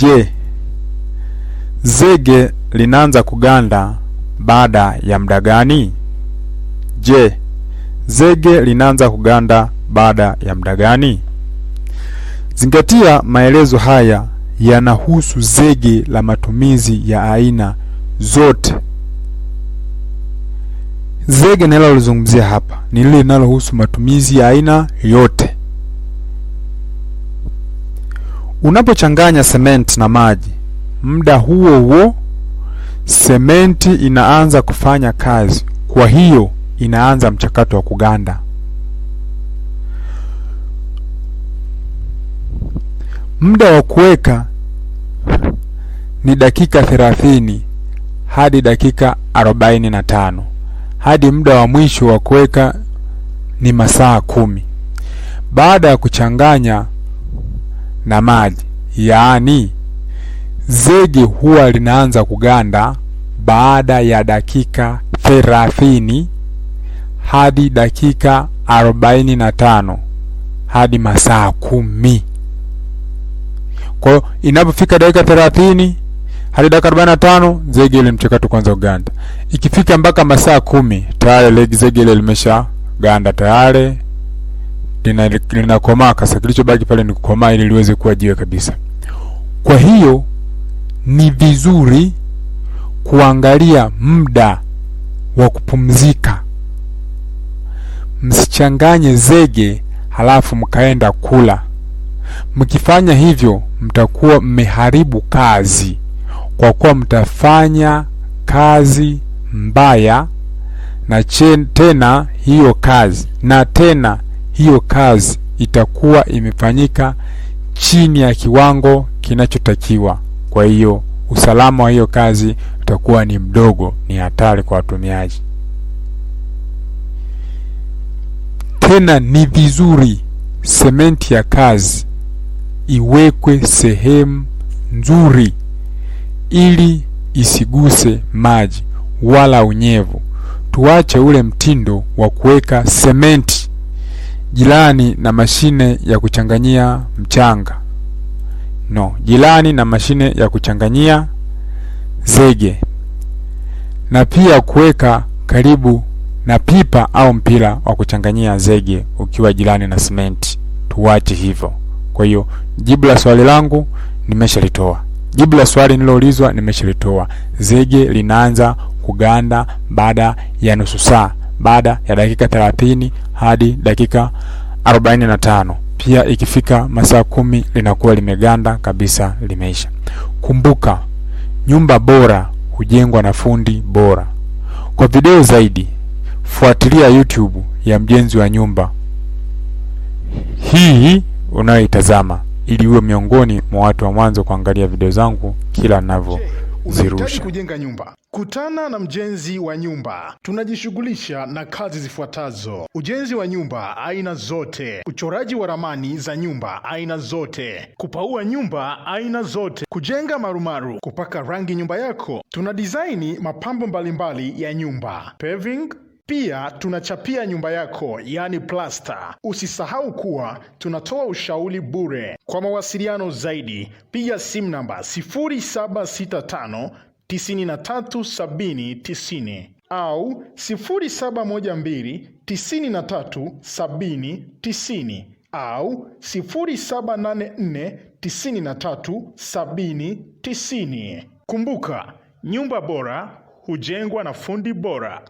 Je, zege linaanza kuganda baada ya muda gani? Je, zege linaanza kuganda baada ya muda gani? Zingatia maelezo haya yanahusu zege la matumizi ya aina zote. Zege ninalozungumzia hapa ni lile linalohusu matumizi ya aina yote. Unapochanganya sementi na maji, muda huo huo sementi inaanza kufanya kazi, kwa hiyo inaanza mchakato wa kuganda. Muda wa kuweka ni dakika 30 hadi dakika 45, hadi muda wa mwisho wa kuweka ni masaa 10. Baada ya kuchanganya na maji, yaani zege huwa linaanza kuganda baada ya dakika 30 hadi dakika 45 hadi masaa 10. Kwa hiyo inapofika dakika 30 hadi dakika 45, zege ile mchakato kwanza uganda. Ikifika mpaka masaa 10, tayari zege ile limesha ganda tayari, linakomaa. Sasa kilichobaki pale ni kukomaa ili liweze kuwa jiwe kabisa. Kwa hiyo ni vizuri kuangalia muda wa kupumzika. Msichanganye zege halafu mkaenda kula. Mkifanya hivyo mtakuwa mmeharibu kazi, kwa kuwa mtafanya kazi mbaya na tena hiyo kazi itakuwa imefanyika chini ya kiwango kinachotakiwa. Kwa hiyo usalama wa hiyo kazi utakuwa ni mdogo, ni hatari kwa watumiaji. Tena ni vizuri sementi ya kazi iwekwe sehemu nzuri ili isiguse maji wala unyevu. Tuache ule mtindo wa kuweka sementi jirani na mashine ya kuchanganyia mchanga. Jirani na mashine ya kuchanganyia zege, na pia kuweka karibu na pipa au mpira wa kuchanganyia zege ukiwa jirani na sementi. Tuache hivyo. Kwa hiyo jibu la swali langu nimeshalitoa. Jibu la swali niloulizwa nimeshalitoa. Zege linaanza kuganda baada ya nusu saa, baada ya dakika 30 hadi dakika 45. Pia ikifika masaa 10 linakuwa limeganda kabisa, limeisha. Kumbuka, nyumba bora hujengwa na fundi bora. Kwa video zaidi, fuatilia YouTube ya Mjenzi wa Nyumba hii unayoitazama, ili uwe miongoni mwa watu wa mwanzo kuangalia video zangu kila ninavyozirusha. Unahitaji kujenga nyumba? Kutana na Mjenzi wa Nyumba. Tunajishughulisha na kazi zifuatazo: ujenzi wa nyumba aina zote, uchoraji wa ramani za nyumba aina zote, kupaua nyumba aina zote, kujenga marumaru, kupaka rangi nyumba yako. Tuna design mapambo mbalimbali ya nyumba, paving. Pia tunachapia nyumba yako, yani plaster. Usisahau kuwa tunatoa ushauri bure. Kwa mawasiliano zaidi, piga simu namba 0765 93 70 90 au 0712 93 70 90 au 0784 93 70 90. Kumbuka, nyumba bora hujengwa na fundi bora.